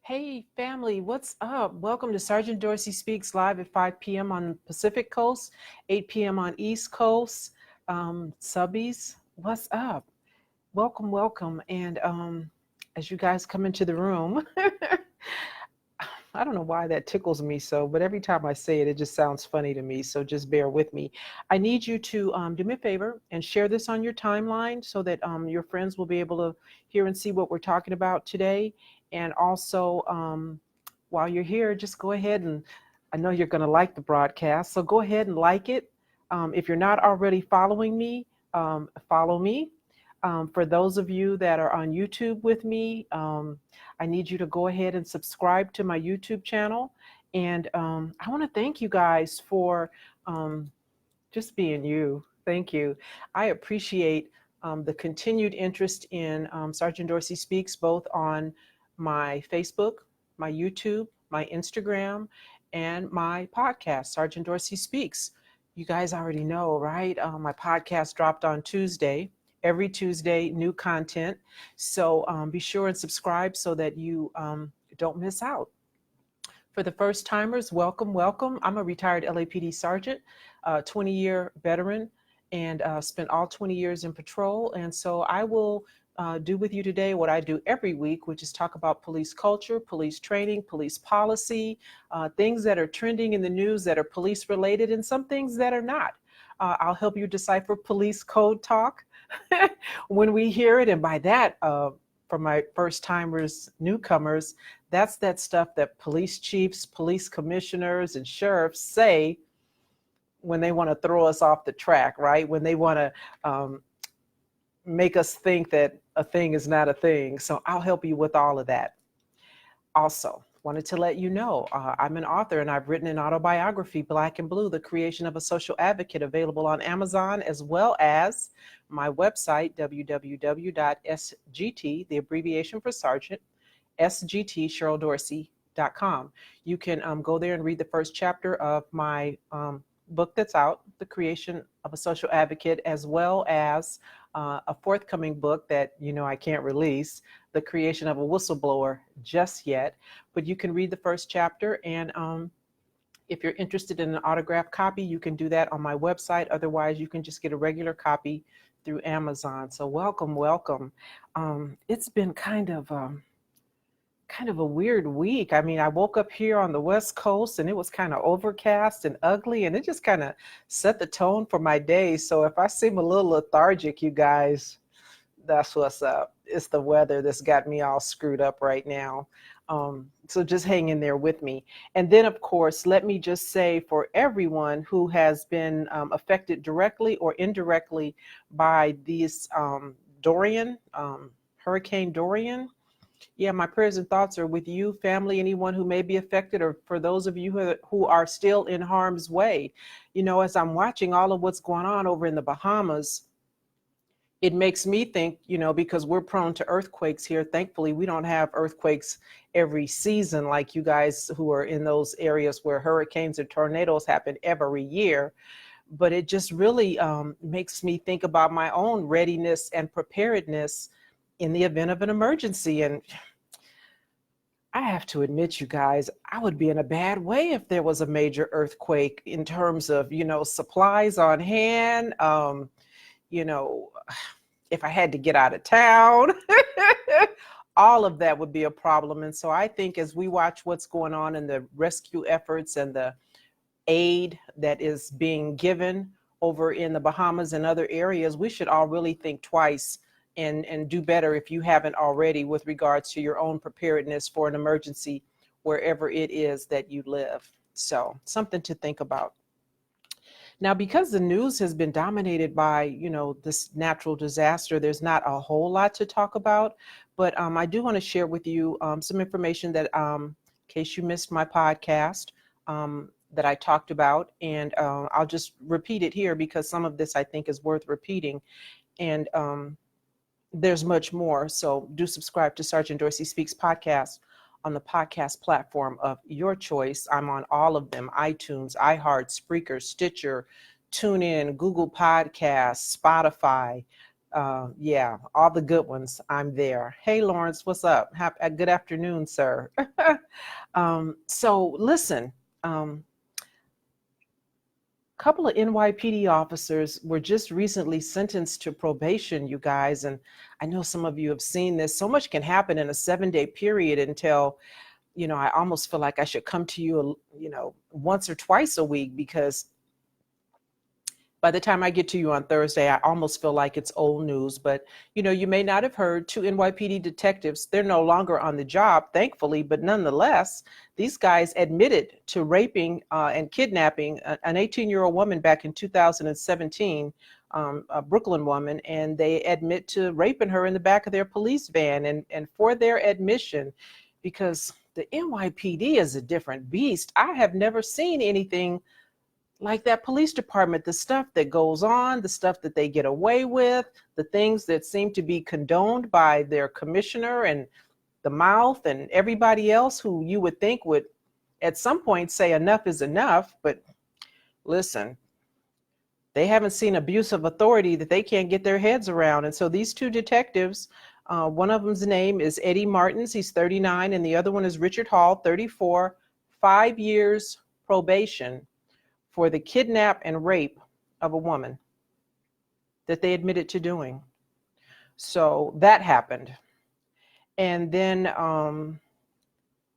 Hey family, what's up? Welcome to Sergeant Dorsey Speaks live at 5 p.m. on Pacific Coast, 8 p.m. on East Coast. Subbies, what's up? Welcome, welcome. And as you guys come into the room, I don't know why that tickles me so, but every time I say it, it just sounds funny to me. So just bear with me. I need you to do me a favor and share this on your timeline so that your friends will be able to hear and see what we're talking about today. And also, while you're here, just go ahead and I know you're going to like the broadcast. So go ahead and like it. If you're not already following me, follow me. For those of you that are on YouTube with me, I need you to go ahead and subscribe to my YouTube channel. And I want to thank you guys for just being you. Thank you. I appreciate the continued interest in Sergeant Dorsey Speaks, both on my Facebook, my YouTube, my Instagram, and my podcast, Sergeant Dorsey Speaks. You guys already know, right? My podcast dropped on Tuesday. Every Tuesday, new content. So be sure and subscribe so that you don't miss out. For the first timers, welcome, welcome. I'm a retired LAPD sergeant, 20-year veteran, and spent all 20 years in patrol. And so I will do with you today what I do every week, which is talk about police culture, police training, police policy, things that are trending in the news that are police related, and some things that are not. I'll help you decipher police code talk when we hear it. And by that, for my first timers, newcomers, that's that stuff that police chiefs, police commissioners, and sheriffs say when they want to throw us off the track, right? When they want to make us think that a thing is not a thing. So I'll help you with all of that. Also, wanted to let you know, I'm an author and I've written an autobiography, Black and Blue, The Creation of a Social Advocate, available on Amazon, as well as my website, www.sgt, the abbreviation for Sergeant, SGT, CherylDorsey.com. You can go there and read the first chapter of my book that's out, The Creation of a Social Advocate, as well as a forthcoming book that I can't release, The Creation of a Whistleblower, just yet, but you can read the first chapter. And if you're interested in an autographed copy, you can do that on my website. Otherwise, you can just get a regular copy through Amazon. So welcome, welcome. It's been kind of a weird week. I mean, I woke up here on the West Coast and it was kind of overcast and ugly, and it just kind of set the tone for my day. So if I seem a little lethargic, you guys, that's what's up. It's the weather that's got me all screwed up right now. So just hang in there with me. And then, of course, let me just say, for everyone who has been affected directly or indirectly by these Dorian, Hurricane Dorian, yeah, my prayers and thoughts are with you, family, anyone who may be affected, or for those of you who are still in harm's way. As I'm watching all of what's going on over in the Bahamas, it makes me think, because we're prone to earthquakes here. Thankfully, we don't have earthquakes every season like you guys who are in those areas where hurricanes and tornadoes happen every year. But it just really makes me think about my own readiness and preparedness in the event of an emergency. And I have to admit, you guys, I would be in a bad way if there was a major earthquake in terms of, supplies on hand, if I had to get out of town, all of that would be a problem. And so I think as we watch what's going on in the rescue efforts and the aid that is being given over in the Bahamas and other areas, we should all really think twice and do better, if you haven't already, with regards to your own preparedness for an emergency wherever it is that you live. So something to think about. Now, because the news has been dominated by, this natural disaster, there's not a whole lot to talk about, but I do want to share with you some information that, in case you missed my podcast, that I talked about, and I'll just repeat it here because some of this I think is worth repeating. And there's much more. So do subscribe to Sergeant Dorsey Speaks podcast on the podcast platform of your choice. I'm on all of them: iTunes, iHeart, Spreaker, Stitcher, TuneIn, Google Podcasts, Spotify, Yeah, all the good ones. I'm there. Hey, Lawrence, what's up? Good afternoon, sir. So listen, couple of NYPD officers were just recently sentenced to probation, you guys. And I know some of you have seen this. So much can happen in a 7-day period until, I almost feel like I should come to you, once or twice a week, because by the time I get to you on Thursday, I almost feel like it's old news. But, you may not have heard, 2 NYPD detectives, they're no longer on the job, thankfully, but nonetheless, these guys admitted to raping and kidnapping an 18-year-old woman back in 2017, a Brooklyn woman, and they admit to raping her in the back of their police van. And for their admission, because the NYPD is a different beast, I have never seen anything like that police department, the stuff that goes on, the stuff that they get away with, the things that seem to be condoned by their commissioner and the mouth and everybody else who you would think would at some point say enough is enough. But listen, they haven't seen abuse of authority that they can't get their heads around. And so these 2 detectives, one of them's name is Eddie Martins, he's 39, and the other one is Richard Hall, 34, 5 years probation for the kidnap and rape of a woman that they admitted to doing. So that happened. And then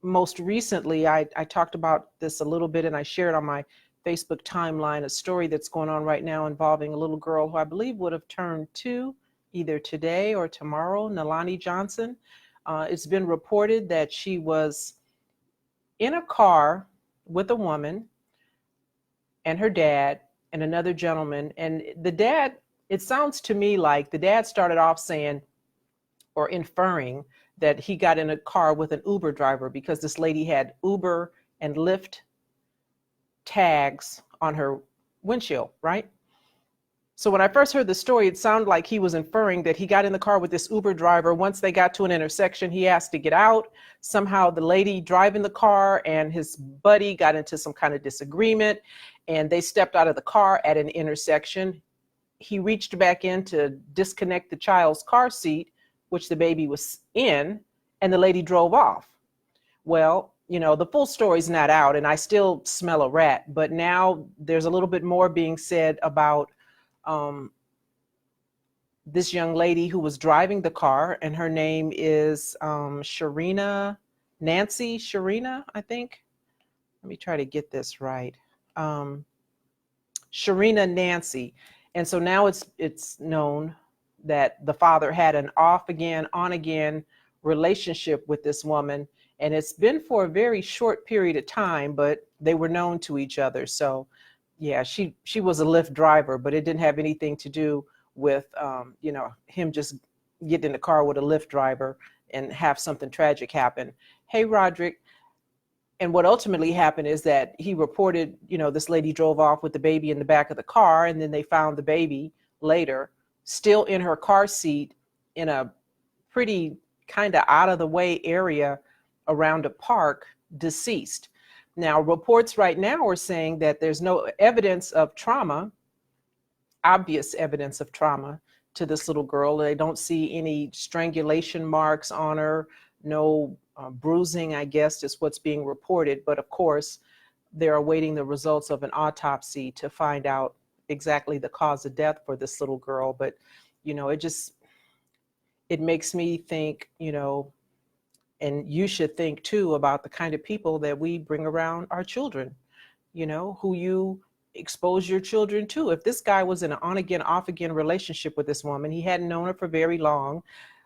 most recently, I talked about this a little bit, and I shared on my Facebook timeline a story that's going on right now involving a little girl who I believe would have turned 2 either today or tomorrow, Nalani Johnson. It's been reported that she was in a car with a woman and her dad and another gentleman. And the dad, it sounds to me like the dad started off saying or inferring that he got in a car with an Uber driver because this lady had Uber and Lyft tags on her windshield, right? So when I first heard the story, it sounded like he was inferring that he got in the car with this Uber driver. Once they got to an intersection, he asked to get out. Somehow the lady driving the car and his buddy got into some kind of disagreement, and they stepped out of the car at an intersection. He reached back in to disconnect the child's car seat, which the baby was in, and the lady drove off. Well, the full story's not out, and I still smell a rat, but now there's a little bit more being said about this young lady who was driving the car, and her name is Serena Nancy, I think. Let me try to get this right. Serena Nancy. And so now it's known that the father had an off again, on again relationship with this woman. And it's been for a very short period of time, but they were known to each other. So yeah, she was a Lyft driver, but it didn't have anything to do with, him just getting in the car with a Lyft driver and have something tragic happen. Hey, Roderick. And what ultimately happened is that he reported, this lady drove off with the baby in the back of the car, and then they found the baby later, still in her car seat in a pretty kind of out of the way area around a park, deceased. Now, reports right now are saying that there's no evidence of trauma, obvious evidence of trauma to this little girl. They don't see any strangulation marks on her, no bruising, I guess, is what's being reported. But of course, they're awaiting the results of an autopsy to find out exactly the cause of death for this little girl. But, it makes me think, and you should think too about the kind of people that we bring around our children, who you expose your children to. If this guy was in an on again, off again relationship with this woman, he hadn't known her for very long,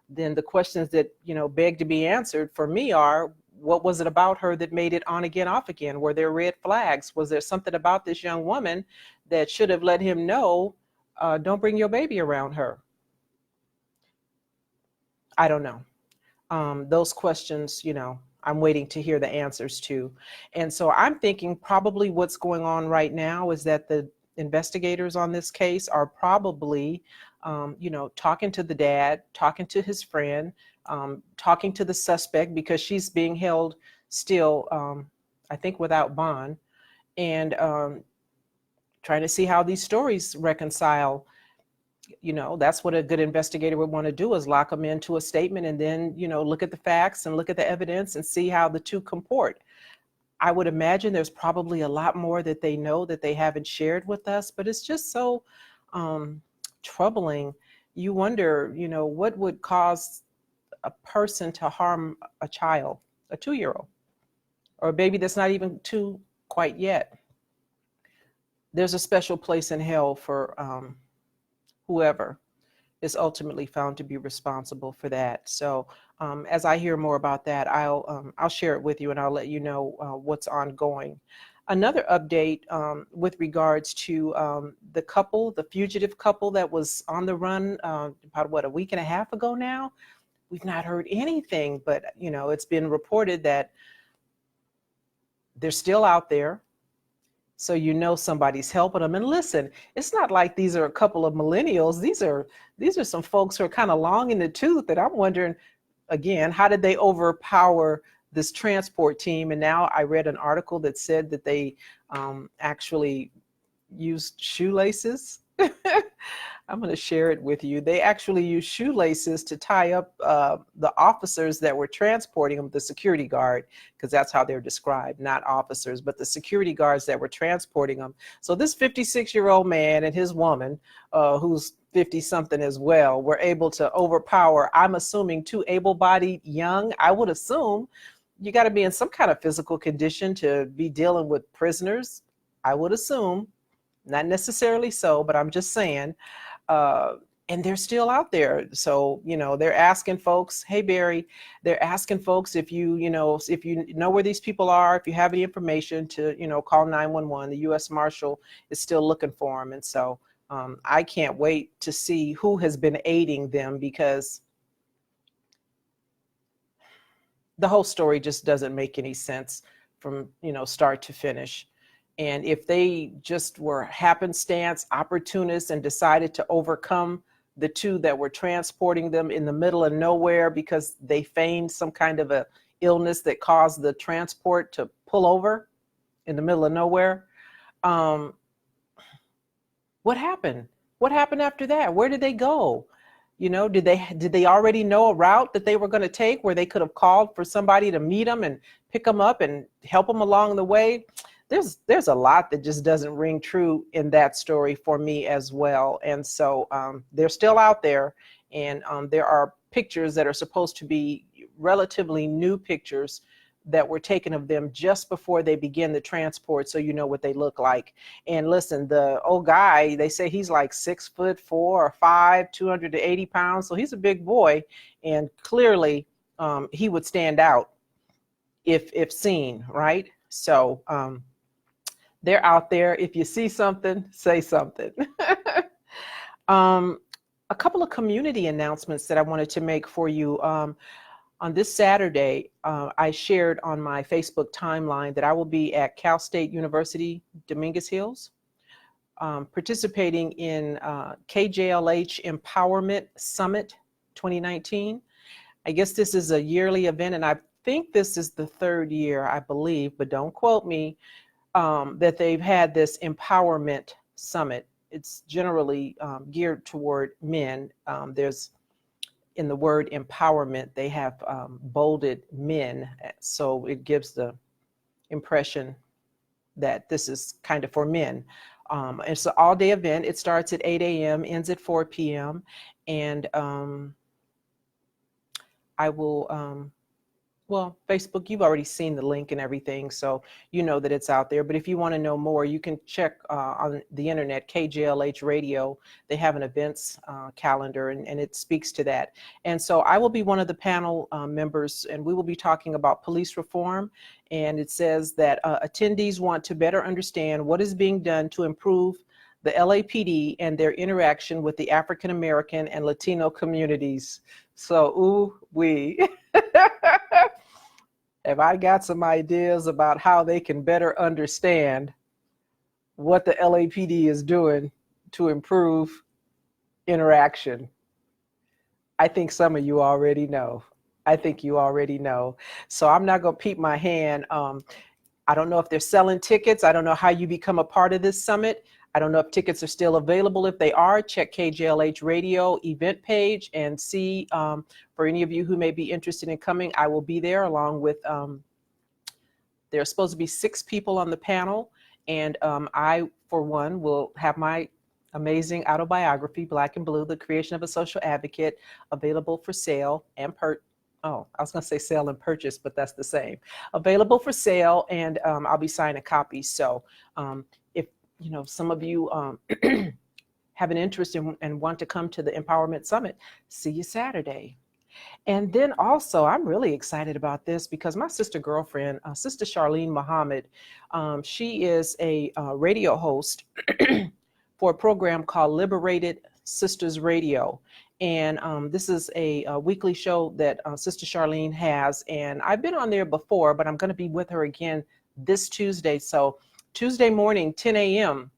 then the questions that, beg to be answered for me are, what was it about her that made it on again, off again? Were there red flags? Was there something about this young woman that should have let him know, don't bring your baby around her? I don't know. Those questions, I'm waiting to hear the answers to. And so I'm thinking probably what's going on right now is that the investigators on this case are probably, talking to the dad, talking to his friend, talking to the suspect, because she's being held still, I think, without bond, and trying to see how these stories reconcile. That's what a good investigator would want to do, is lock them into a statement and then, look at the facts and look at the evidence and see how the two comport. I would imagine there's probably a lot more that they know that they haven't shared with us, but it's just so troubling. You wonder, what would cause a person to harm a child, a 2-year-old, or a baby that's not even 2 quite yet. There's a special place in hell for whoever is ultimately found to be responsible for that. So as I hear more about that, I'll share it with you and I'll let you know what's ongoing. Another update with regards to the fugitive couple that was on the run about a week and a half ago now. We've not heard anything, but it's been reported that they're still out there. So somebody's helping them. And listen, it's not like these are a couple of millennials. These are some folks who are kind of long in the tooth that I'm wondering, again, how did they overpower this transport team? And now I read an article that said that they actually used shoelaces. I'm going to share it with you. They actually used shoelaces to tie up the officers that were transporting them, the security guard, because that's how they're described, not officers, but the security guards that were transporting them. So this 56-year-old man and his woman, who's 50-something as well, were able to overpower, I'm assuming, 2 able-bodied young. I would assume you got to be in some kind of physical condition to be dealing with prisoners. I would assume, not necessarily so, but I'm just saying. And they're still out there. So, they're asking folks, hey, Barry, they're asking folks if you know where these people are, if you have any information to, call 911. The U.S. Marshal is still looking for them. And so I can't wait to see who has been aiding them, because the whole story just doesn't make any sense from, start to finish. And if they just were happenstance opportunists and decided to overcome the 2 that were transporting them in the middle of nowhere because they feigned some kind of a illness that caused the transport to pull over in the middle of nowhere, what happened? What happened after that? Where did they go? Did they already know a route that they were going to take where they could have called for somebody to meet them and pick them up and help them along the way? There's a lot that just doesn't ring true in that story for me as well. And so they're still out there, and there are pictures that are supposed to be relatively new pictures that were taken of them just before they begin the transport, so you know what they look like. And listen, the old guy, they say he's like 6'4" or 5, 280 pounds. So he's a big boy, and clearly he would stand out if seen, right? So they're out there. If you see something, say something. A couple of community announcements that I wanted to make for you. On this Saturday, I shared on my Facebook timeline that I will be at Cal State University, Dominguez Hills, participating in KJLH Empowerment Summit 2019. I guess this is a yearly event, and I think this is the 3rd year, I believe, but don't quote me, that they've had this empowerment summit. It's generally geared toward men. There's, in the word empowerment, they have bolded men. So it gives the impression that this is kind of for men. It's an all-day event. It starts at 8 a.m., ends at 4 p.m. And I will... well, Facebook, you've already seen the link and everything, so you know that it's out there. But if you want to know more, you can check on the internet, KJLH Radio. They have an events calendar, and it speaks to that. And so I will be one of the panel members, and we will be talking about police reform. And it says that attendees want to better understand what is being done to improve the LAPD and their interaction with the African American and Latino communities. So, ooh, wee. If I got some ideas about how they can better understand what the LAPD is doing to improve interaction, I think some of you already know. I think you already know. So I'm not going to peep my hand. I don't know if they're selling tickets. I don't know how you become a part of this summit. I don't know if tickets are still available. If they are, check KJLH radio event page and see for any of you who may be interested in coming. I will be there along with, there are supposed to be 6 people on the panel. And I, for one, will have my amazing autobiography, Black and Blue, The Creation of a Social Advocate, available for sale and I was going to say sale and purchase, but that's the same. Available for sale, and I'll be signing copies. So if some of you have an interest in and want to come to the Empowerment Summit, see you Saturday. And then also, I'm really excited about this because my sister girlfriend, Sister Charlene Muhammad, she is a radio host for a program called Liberated Sisters Radio. And this is a weekly show that Sister Charlene has. And I've been on there before, but I'm going to be with her again this Tuesday. So Tuesday morning, 10 a.m.,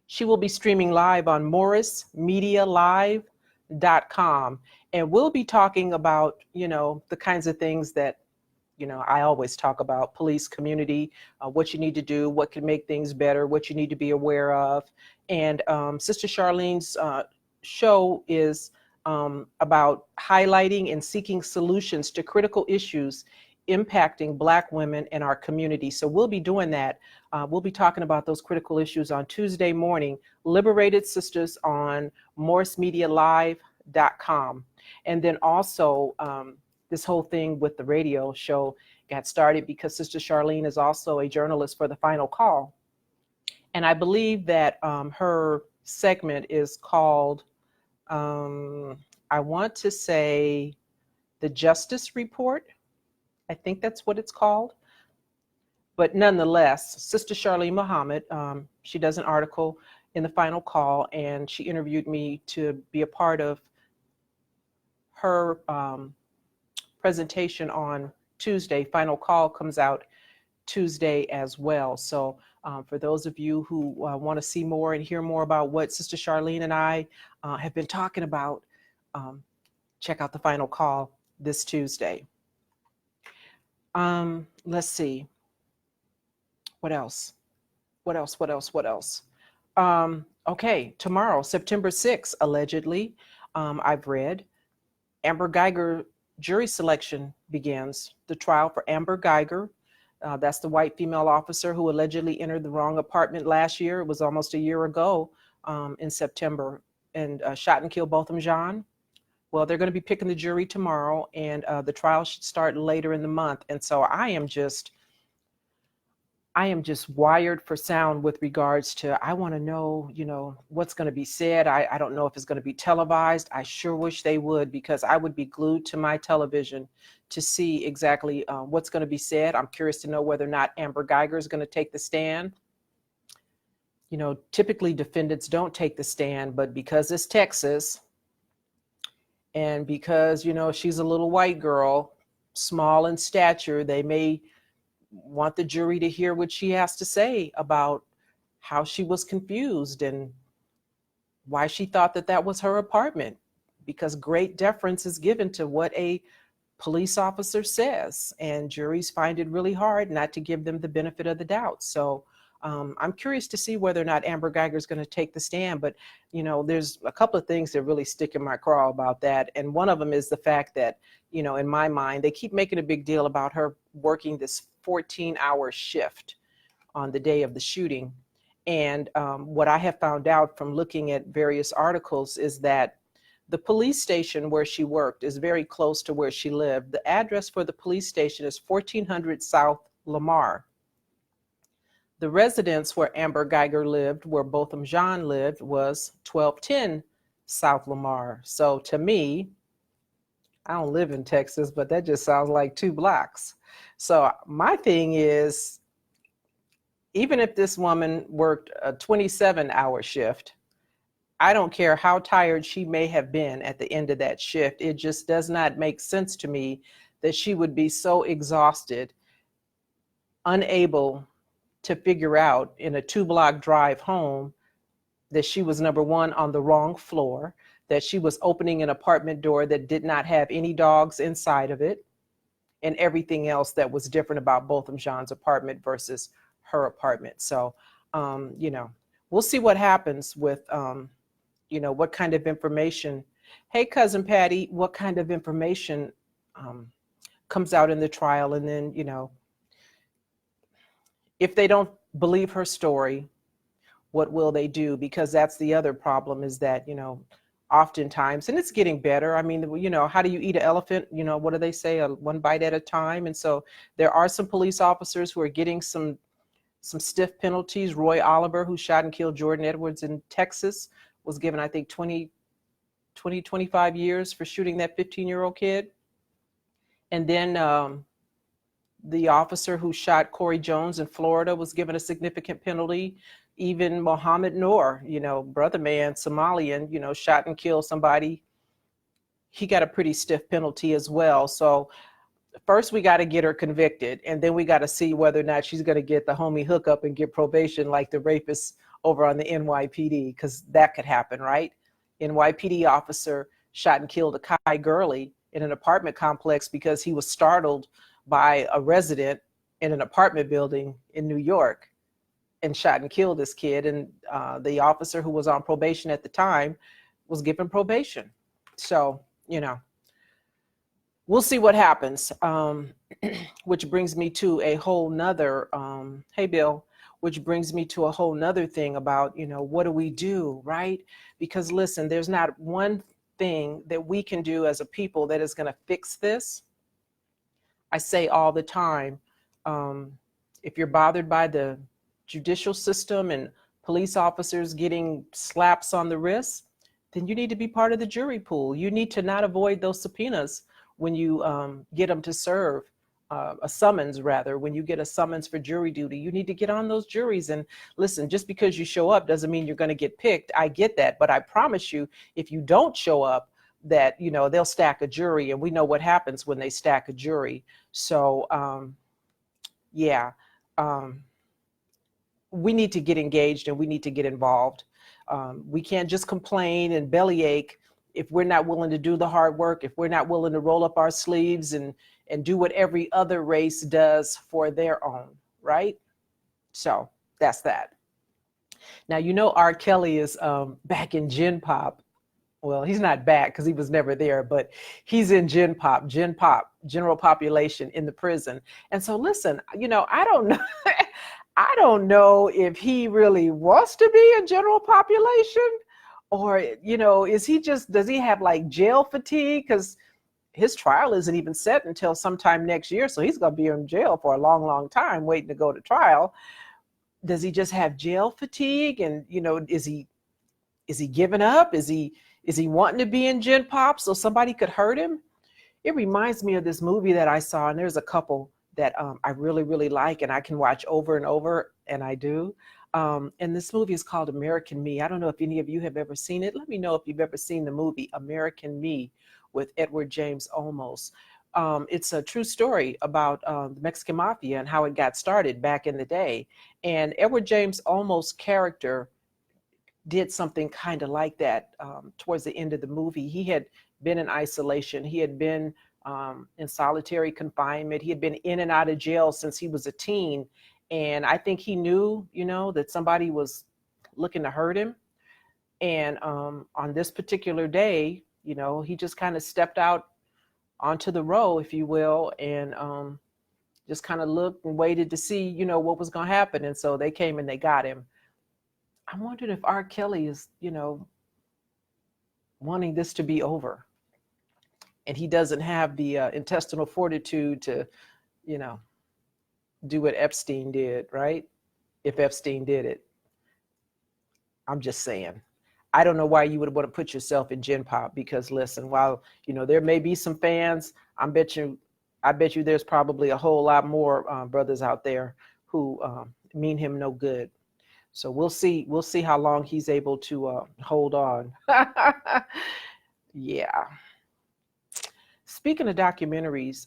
she will be streaming live on morrismedialive.com. And we'll be talking about, the kinds of things that, I always talk about: police, community, what you need to do, what can make things better, what you need to be aware of. And Sister Charlene's show is about highlighting and seeking solutions to critical issues impacting Black women in our community. So we'll be doing that. We'll be talking about those critical issues on Tuesday morning, Liberated Sisters on morrismedialive.com. And then also this whole thing with the radio show got started because Sister Charlene is also a journalist for The Final Call. And I believe that her segment is called, I want to say, The Justice Report. I think that's what it's called. But nonetheless, Sister Charlene Muhammad, she does an article in The Final Call, and she interviewed me to be a part of her presentation on Tuesday. Final Call comes out Tuesday as well. So for those of you who want to see more and hear more about what Sister Charlene and I have been talking about, check out The Final Call this Tuesday. Let's see. What else? Okay, tomorrow, September 6th, allegedly, I've read, Amber Geiger jury selection begins. The trial for Amber Geiger, that's the white female officer who allegedly entered the wrong apartment last year. It was almost a year ago in September, and shot and killed Botham Jean. Well, they're going to be picking the jury tomorrow, and the trial should start later in the month. And so I am just wired for sound with regards to, I want to know, what's going to be said. I don't know if it's going to be televised. I sure wish they would, because I would be glued to my television to see exactly what's going to be said. I'm curious to know whether or not Amber Geiger is going to take the stand. Typically defendants don't take the stand, but because it's Texas, and because, she's a little white girl, small in stature, they may want the jury to hear what she has to say about how she was confused and why she thought that that was her apartment, because great deference is given to what a police officer says, and juries find it really hard not to give them the benefit of the doubt. So I'm curious to see whether or not Amber Geiger is going to take the stand. But, there's a couple of things that really stick in my craw about that. And one of them is the fact that, in my mind, they keep making a big deal about her working this 14-hour shift on the day of the shooting. And what I have found out from looking at various articles is that the police station where she worked is very close to where she lived. The address for the police station is 1400 South Lamar. The residence where Amber Geiger lived, where Botham Jean lived, was 1210 South Lamar. So to me, I don't live in Texas, but that just sounds like 2 blocks. So my thing is, even if this woman worked a 27-hour shift, I don't care how tired she may have been at the end of that shift. It just does not make sense to me that she would be so exhausted, unable to figure out in a 2-block drive home that she was, number one, on the wrong floor, that she was opening an apartment door that did not have any dogs inside of it, and everything else that was different about Botham Jean's apartment versus her apartment. So, we'll see what happens with, what kind of information. Hey, cousin Patty, what kind of information comes out in the trial? And then, if they don't believe her story, what will they do? Because that's the other problem, is that, oftentimes, and it's getting better. I mean, how do you eat an elephant? What do they say? One bite at a time. And so there are some police officers who are getting some stiff penalties. Roy Oliver, who shot and killed Jordan Edwards in Texas, was given, I think, 25 years for shooting that 15-year-old kid. And then the officer who shot Corey Jones in Florida was given a significant penalty. Even Mohammed Noor, brother man, Somalian, shot and killed somebody. He got a pretty stiff penalty as well. So first we got to get her convicted, and then we got to see whether or not she's going to get the homie hookup and get probation like the rapist over on the NYPD, because that could happen, right? NYPD officer shot and killed a Kai Gurley in an apartment complex because he was startled by a resident in an apartment building in New York, and shot and killed this kid. And the officer who was on probation at the time was given probation. So, we'll see what happens. Which brings me to a whole nother, hey, Bill, which brings me to a whole nother thing about, what do we do, right? Because listen, there's not one thing that we can do as a people that is going to fix this. I say all the time, if you're bothered by the judicial system and police officers getting slaps on the wrist, then you need to be part of the jury pool. You need to not avoid those subpoenas when you get them to serve, a summons rather, when you get a summons for jury duty. You need to get on those juries. And listen, just because you show up doesn't mean you're going to get picked. I get that, but I promise you, if you don't show up, that, they'll stack a jury, and we know what happens when they stack a jury. So, we need to get engaged, and we need to get involved. We can't just complain and bellyache if we're not willing to do the hard work, if we're not willing to roll up our sleeves and do what every other race does for their own, right? So that's that. Now, R. Kelly is back in Gen Pop. Well, he's not back because he was never there, but he's in Gen Pop, general population in the prison. And so listen, I don't know. I don't know if he really wants to be a general population, or, does he have like jail fatigue? Because his trial isn't even set until sometime next year. So he's going to be in jail for a long, long time waiting to go to trial. Does he just have jail fatigue? And, is he giving up? Is he wanting to be in Gen Pop so somebody could hurt him? It reminds me of this movie that I saw, and there's a couple that I really, really like, and I can watch over and over, and I do. And this movie is called American Me. I don't know if any of you have ever seen it. Let me know if you've ever seen the movie American Me with Edward James Olmos. It's a true story about the Mexican Mafia and how it got started back in the day. And Edward James Olmos' character did something kind of like that towards the end of the movie. He had been in isolation. He had been in solitary confinement. He had been in and out of jail since he was a teen. And I think he knew, that somebody was looking to hurt him. And on this particular day, he just kind of stepped out onto the row, if you will, and just kind of looked and waited to see, what was going to happen. And so they came and they got him. I'm wondering if R. Kelly is, wanting this to be over. And he doesn't have the intestinal fortitude to, do what Epstein did, right? If Epstein did it. I'm just saying. I don't know why you would want to put yourself in Gen Pop, because listen, while, there may be some fans, I bet you there's probably a whole lot more brothers out there who mean him no good. So we'll see how long he's able to hold on. Yeah. Speaking of documentaries,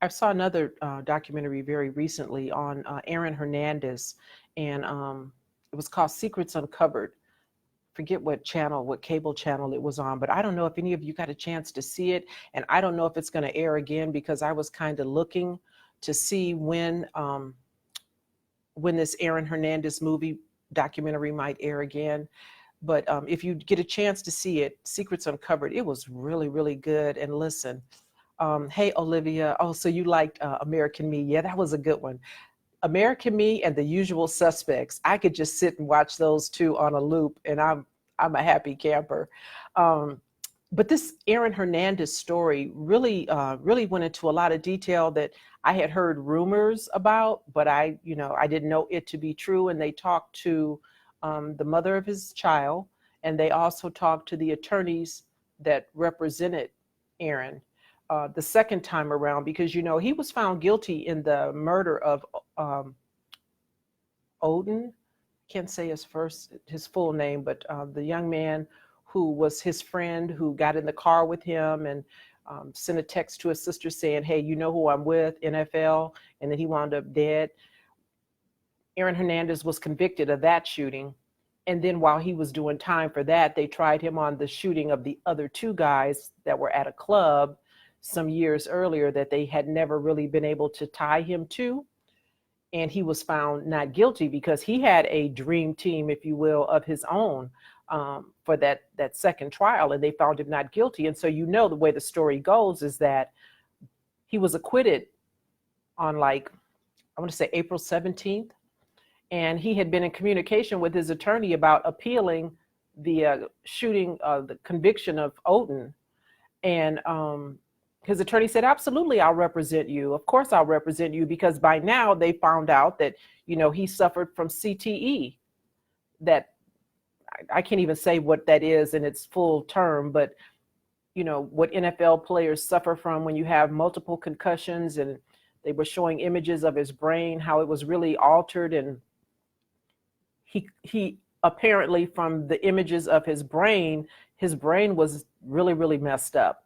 I saw another documentary very recently on Aaron Hernandez, and it was called Secrets Uncovered. Forget what cable channel it was on, but I don't know if any of you got a chance to see it, and I don't know if it's going to air again, because I was kind of looking to see when this Aaron Hernandez movie documentary might air again. But if you get a chance to see it, Secrets Uncovered, it was really, really good. And listen, hey, Olivia, oh, so you liked American Me. Yeah, that was a good one. American Me and The Usual Suspects. I could just sit and watch those two on a loop, and I'm a happy camper. But this Aaron Hernandez story really went into a lot of detail that I had heard rumors about, but I didn't know it to be true. And they talked to the mother of his child, and they also talked to the attorneys that represented Aaron the second time around, because he was found guilty in the murder of Odin. Can't say his full name, but the young man who was his friend, who got in the car with him and sent a text to his sister saying, hey, you know who I'm with, NFL, and then he wound up dead. Aaron Hernandez was convicted of that shooting. And then while he was doing time for that, they tried him on the shooting of the other two guys that were at a club some years earlier that they had never really been able to tie him to. And he was found not guilty because he had a dream team, if you will, of his own for that second trial, and they found him not guilty. And so the way the story goes is that he was acquitted on I want to say April 17th. And he had been in communication with his attorney about appealing the shooting, the conviction of Odin. And his attorney said, absolutely, I'll represent you. Of course, I'll represent you, because by now they found out that, he suffered from CTE. That I can't even say what that is in its full term, but, what NFL players suffer from when you have multiple concussions. And they were showing images of his brain, how it was really altered. And he apparently, from the images of his brain was really, really messed up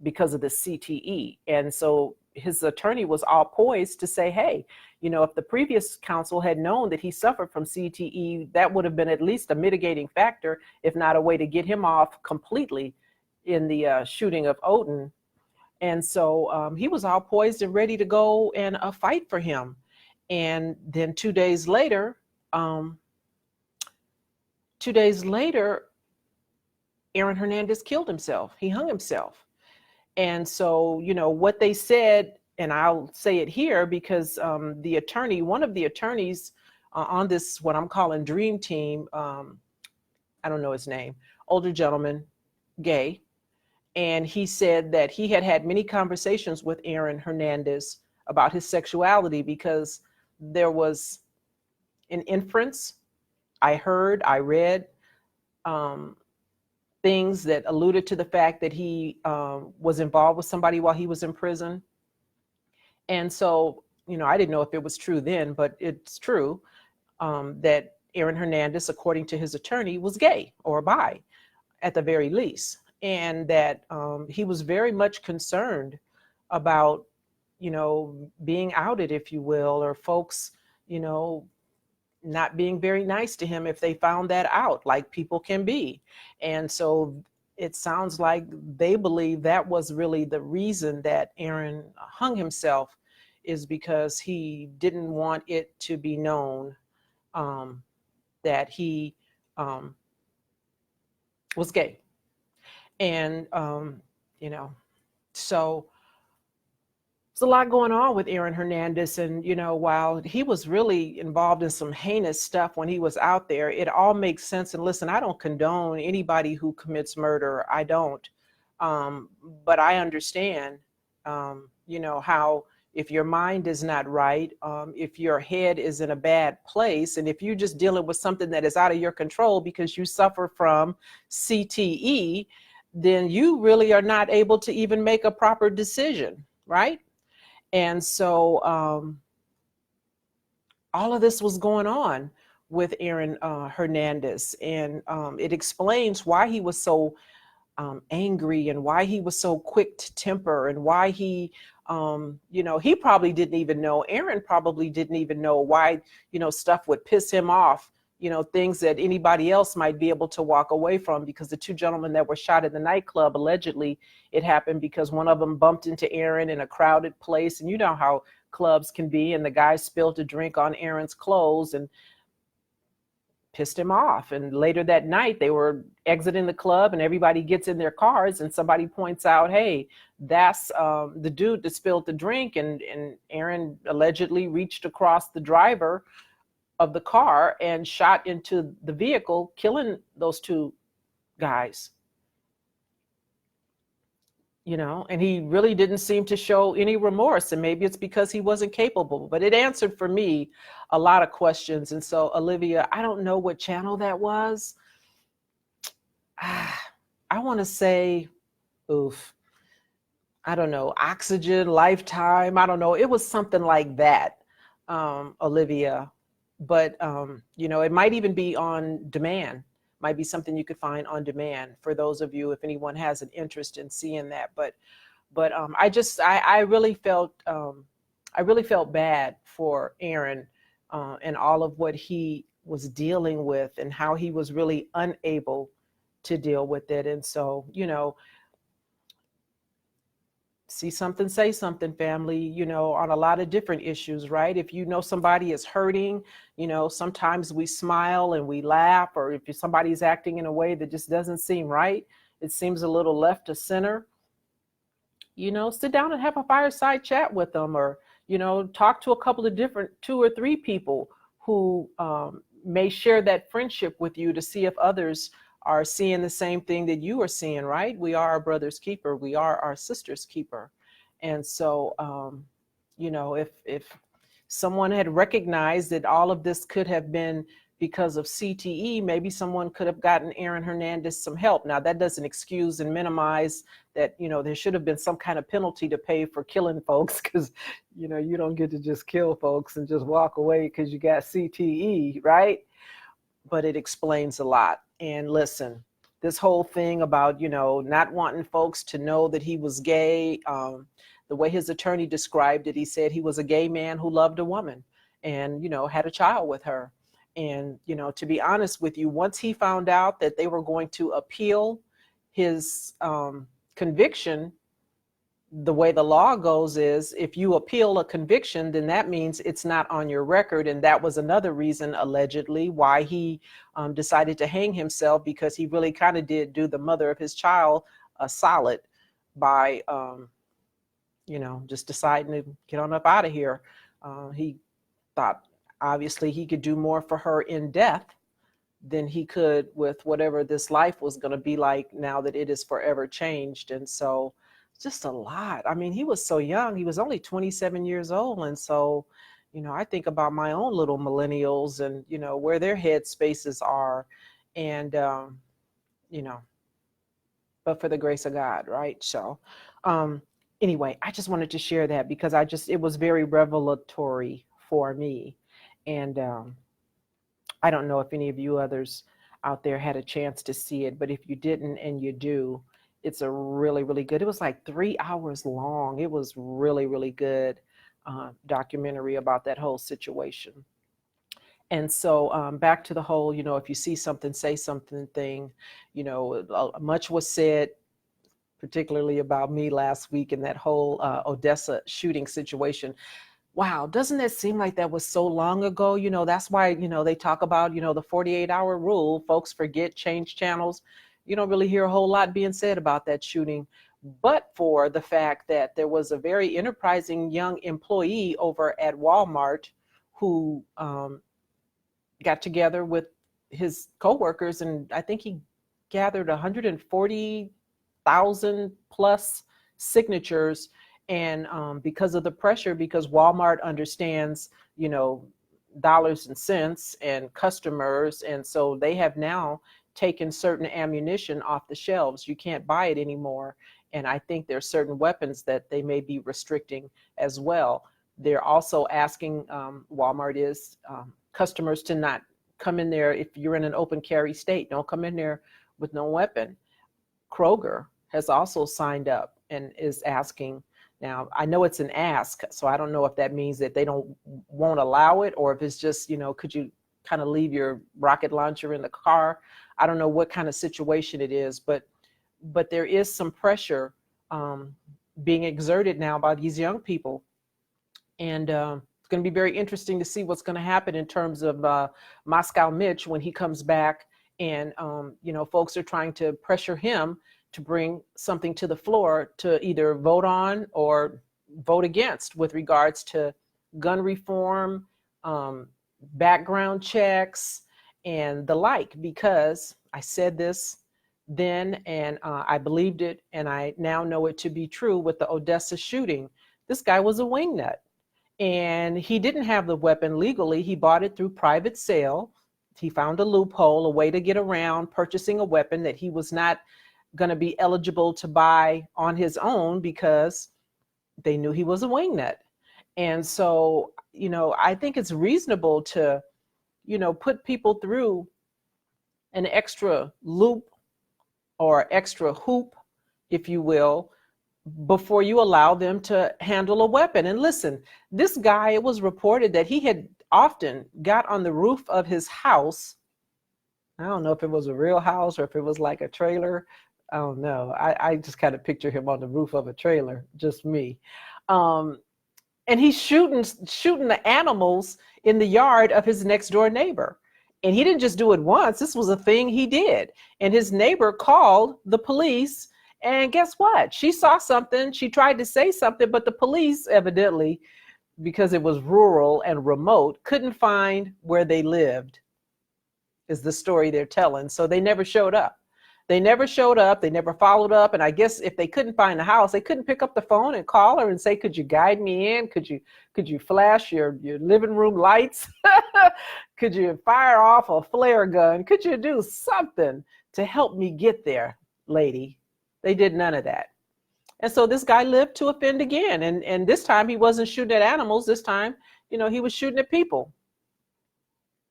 because of the CTE. And so his attorney was all poised to say, hey, if the previous counsel had known that he suffered from CTE, that would have been at least a mitigating factor, if not a way to get him off completely in the shooting of Odin. And so he was all poised and ready to go and fight for him. And then 2 days later, Aaron Hernandez killed himself. He hung himself. And so, what they said, and I'll say it here because one of the attorneys on this, what I'm calling dream team, I don't know his name, older gentleman, gay. And he said that he had had many conversations with Aaron Hernandez about his sexuality, because there was an inference. I read things that alluded to the fact that he was involved with somebody while he was in prison. And so, I didn't know if it was true then, but it's true that Aaron Hernandez, according to his attorney, was gay or bi at the very least. And that he was very much concerned about, being outed, if you will, or folks, not being very nice to him if they found that out, like people can be. And so it sounds like they believe that was really the reason that Aaron hung himself, is because he didn't want it to be known that he was gay. And, so there's a lot going on with Aaron Hernandez. And, while he was really involved in some heinous stuff when he was out there, it all makes sense. And listen, I don't condone anybody who commits murder. I don't. But I understand, how if your mind is not right, if your head is in a bad place, and if you're just dealing with something that is out of your control because you suffer from CTE, then you really are not able to even make a proper decision, right? And so all of this was going on with Aaron Hernandez, and it explains why he was so angry, and why he was so quick to temper, and why he probably didn't even know, Aaron probably didn't even know why, stuff would piss him off, things that anybody else might be able to walk away from, because the two gentlemen that were shot in the nightclub, allegedly it happened because one of them bumped into Aaron in a crowded place. And you know how clubs can be, and the guy spilled a drink on Aaron's clothes, and pissed him off. And later that night, they were exiting the club and everybody gets in their cars and somebody points out, hey, that's the dude that spilled the drink. And Aaron allegedly reached across the driver of the car and shot into the vehicle, killing those two guys. You know, and he really didn't seem to show any remorse, and maybe it's because he wasn't capable, but it answered for me a lot of questions. And so, Olivia, I don't know what channel that was. I want to say, oof, I don't know, Oxygen, Lifetime, I don't know. It was something like that, Olivia. But, you know, it might even be on demand. Might be something you could find on demand for those of you, if anyone has an interest in seeing that. But I really felt bad for Aaron and all of what he was dealing with and how he was really unable to deal with it. And so, you know, see something, say something, family, you know, on a lot of different issues, right? If you know somebody is hurting, you know, sometimes we smile and we laugh, or if somebody's acting in a way that just doesn't seem right, it seems a little left to center, you know, sit down and have a fireside chat with them, or, you know, talk to a couple of different 2 or 3 people who may share that friendship with you to see if others are seeing the same thing that you are seeing, right? We are our brother's keeper. We are our sister's keeper. And so, you know, if someone had recognized that all of this could have been because of CTE, maybe someone could have gotten Aaron Hernandez some help. Now, that doesn't excuse and minimize that, you know, there should have been some kind of penalty to pay for killing folks, because, you know, you don't get to just kill folks and just walk away because you got CTE, right? But it explains a lot. And listen, this whole thing about, you know, not wanting folks to know that he was gay, the way his attorney described it, he said he was a gay man who loved a woman and, you know, had a child with her. And, you know, to be honest with you, once he found out that they were going to appeal his conviction, the way the law goes is if you appeal a conviction, then that means it's not on your record. And that was another reason, allegedly, why he decided to hang himself, because he really kind of did do the mother of his child a solid by, you know, just deciding to get on up out of here. He thought, obviously, he could do more for her in death than he could with whatever this life was going to be like now that it is forever changed. And so, just a lot. I mean, he was so young. He was only 27 years old. And so, you know, I think about my own little millennials and, you know, where their head spaces are. And, you know, but for the grace of God, right? So anyway, I just wanted to share that because it was very revelatory for me. And I don't know if any of you others out there had a chance to see it, but if you didn't and you do, it's a really, really good. It was like 3 hours long. It was really, really good documentary about that whole situation. And so back to the whole, you know, if you see something, say something thing, you know, much was said, particularly about me last week in that whole Odessa shooting situation. Wow, doesn't it seem like that was so long ago? You know, that's why, you know, they talk about, you know, the 48-hour rule. Folks forget, change channels. You don't really hear a whole lot being said about that shooting, but for the fact that there was a very enterprising young employee over at Walmart who got together with his coworkers, and I think he gathered 140,000 plus signatures. And because of the pressure, because Walmart understands, you know, dollars and cents and customers, and so they have now taken certain ammunition off the shelves. You can't buy it anymore. And I think there's certain weapons that they may be restricting as well. They're also asking, Walmart is, customers to not come in there. If you're in an open carry state, don't come in there with no weapon. Kroger has also signed up and is asking. Now, I know it's an ask, so I don't know if that means that they won't allow it, or if it's just, you know, could you kind of leave your rocket launcher in the car? I don't know what kind of situation it is, but there is some pressure being exerted now by these young people. And going to be very interesting to see what's going to happen in terms of Moscow Mitch when he comes back. And, folks are trying to pressure him to bring something to the floor to either vote on or vote against with regards to gun reform, background checks, and the like, because I said this then and I believed it, and I now know it to be true with the Odessa shooting. This guy was a wingnut, and he didn't have the weapon legally. He bought it through private sale. He found a loophole, a way to get around purchasing a weapon that he was not going to be eligible to buy on his own because they knew he was a wingnut. And so, I think it's reasonable to, put people through an extra loop or extra hoop, if you will, before you allow them to handle a weapon. And listen, this guy, it was reported that he had often got on the roof of his house. I don't know if it was a real house or if it was like a trailer. I don't know. I just kind of picture him on the roof of a trailer, just me. And he's shooting the animals in the yard of his next door neighbor. And he didn't just do it once. This was a thing he did. And his neighbor called the police. And guess what? She saw something. She tried to say something, but the police evidently, because it was rural and remote, couldn't find where they lived, is the story they're telling. So they never showed up. They never showed up. They never followed up. And I guess if they couldn't find the house, they couldn't pick up the phone and call her and say, could you guide me in? Could you flash your living room lights? Could you fire off a flare gun? Could you do something to help me get there, lady? They did none of that. And so this guy lived to offend again. And this time he wasn't shooting at animals. This time, he was shooting at people.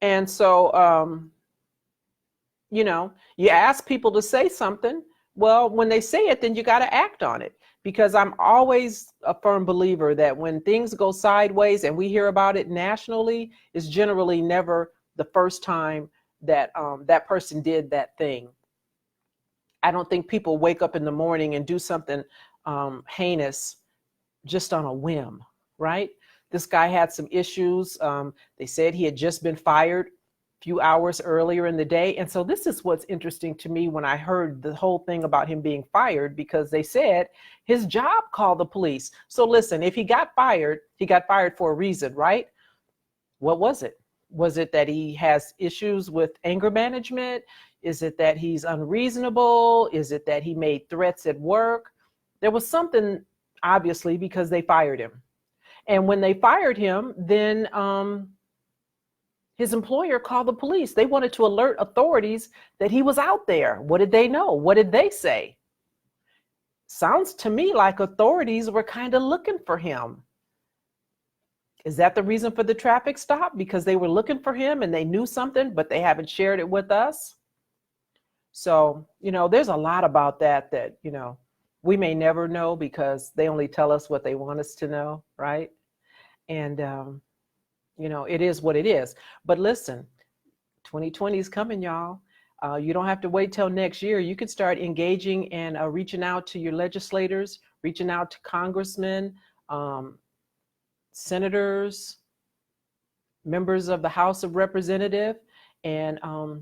And so, you ask people to say something. Well, when they say it, then you got to act on it, because I'm always a firm believer that when things go sideways and we hear about it nationally, it's generally never the first time that that person did that thing. I don't think people wake up in the morning and do something heinous just on a whim, right? This guy had some issues. They said he had just been fired few hours earlier in the day. And so this is what's interesting to me when I heard the whole thing about him being fired, because they said his job called the police. So listen, if he got fired, he got fired for a reason, right? What was it? Was it that he has issues with anger management? Is it that he's unreasonable? Is it that he made threats at work? There was something, obviously, because they fired him. And when they fired him, then his employer called the police. They wanted to alert authorities that he was out there. What did they know? What did they say? Sounds to me like authorities were kind of looking for him. Is that the reason for the traffic stop? Because they were looking for him and they knew something, but they haven't shared it with us. So, there's a lot about that, we may never know because they only tell us what they want us to know, right? And, it is what it is. But listen, 2020 is coming, y'all. You don't have to wait till next year. You can start engaging and reaching out to your legislators, reaching out to congressmen, senators, members of the House of Representatives, and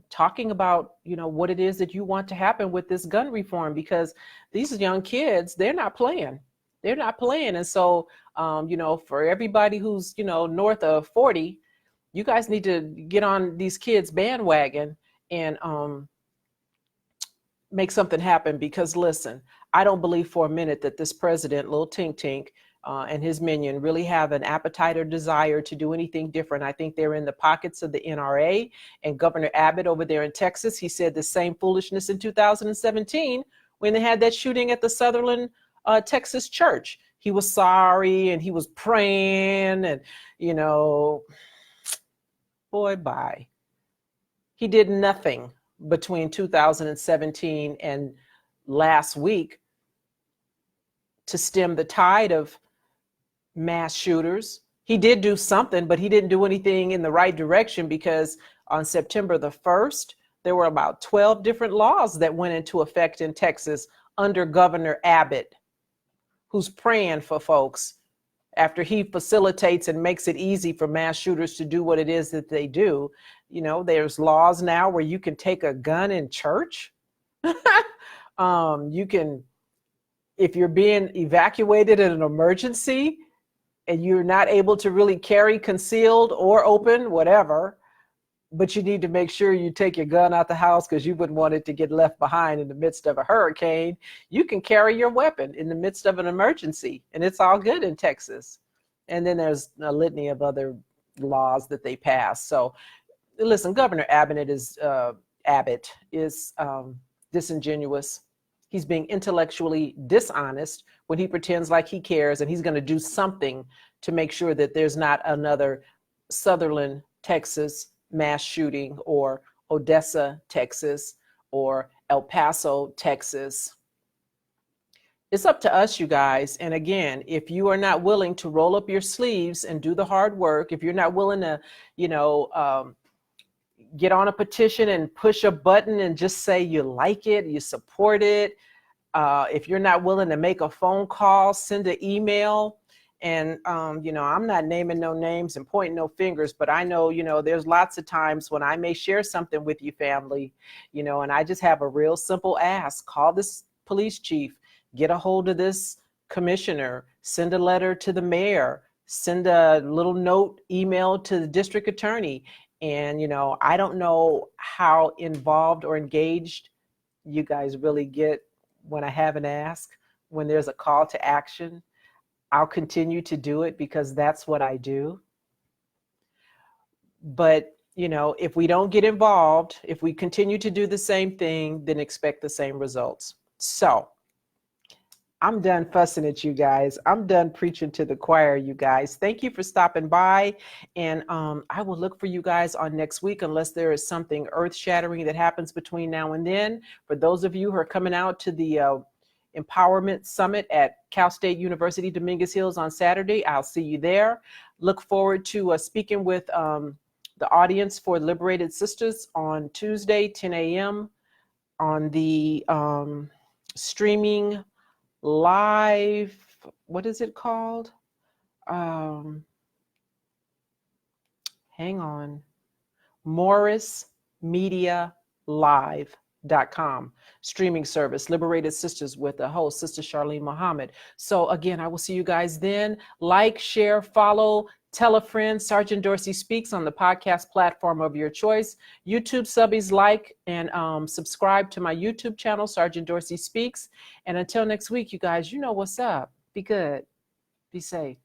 talking about, what it is that you want to happen with this gun reform, because these young kids, they're not playing. They're not playing. And so, for everybody who's, north of 40, you guys need to get on these kids' bandwagon and make something happen. Because listen, I don't believe for a minute that this president, Lil Tink Tink, and his minion really have an appetite or desire to do anything different. I think they're in the pockets of the NRA and Governor Abbott over there in Texas. He said the same foolishness in 2017 when they had that shooting at the Sutherland Texas church. He was sorry and he was praying and, boy, bye. He did nothing between 2017 and last week to stem the tide of mass shooters. He did do something, but he didn't do anything in the right direction, because on September the 1st, there were about 12 different laws that went into effect in Texas under Governor Abbott, who's praying for folks after he facilitates and makes it easy for mass shooters to do what it is that they do. You know, there's laws now where you can take a gun in church. You can, if you're being evacuated in an emergency and you're not able to really carry concealed or open, whatever, but you need to make sure you take your gun out the house because you wouldn't want it to get left behind in the midst of a hurricane. You can carry your weapon in the midst of an emergency, and it's all good in Texas. And then there's a litany of other laws that they pass. So listen, Governor Abbott is disingenuous. He's being intellectually dishonest when he pretends like he cares and he's going to do something to make sure that there's not another Sutherland, Texas mass shooting, or Odessa, Texas, or El Paso, Texas. It's up to us, you guys. And again, if you are not willing to roll up your sleeves and do the hard work, if you're not willing to, get on a petition and push a button and just say you like it, you support it. If you're not willing to make a phone call, send an email. And, I'm not naming no names and pointing no fingers, but I know, there's lots of times when I may share something with you, family, and I just have a real simple ask. Call this police chief, get a hold of this commissioner, send a letter to the mayor, send a little note, email to the district attorney. And, I don't know how involved or engaged you guys really get when I have an ask, when there's a call to action. I'll continue to do it because that's what I do. But, if we don't get involved, if we continue to do the same thing, then expect the same results. So I'm done fussing at you guys. I'm done preaching to the choir, you guys. Thank you for stopping by. And I will look for you guys on next week unless there is something earth-shattering that happens between now and then. For those of you who are coming out to the Empowerment Summit at Cal State University, Dominguez Hills on Saturday, I'll see you there. Look forward to speaking with the audience for Liberated Sisters on Tuesday, 10 a.m. on the streaming live, what is it called? Hang on. MorrisMediaLive.com streaming service, Liberated Sisters, with the host, Sister Charlene Muhammad. So again, I will see you guys then. Like, share, follow, tell a friend. Sergeant Dorsey Speaks on the podcast platform of your choice. YouTube subbies, like and subscribe to my YouTube channel, Sergeant Dorsey Speaks. And until next week, you guys, you know what's up. Be good. Be safe.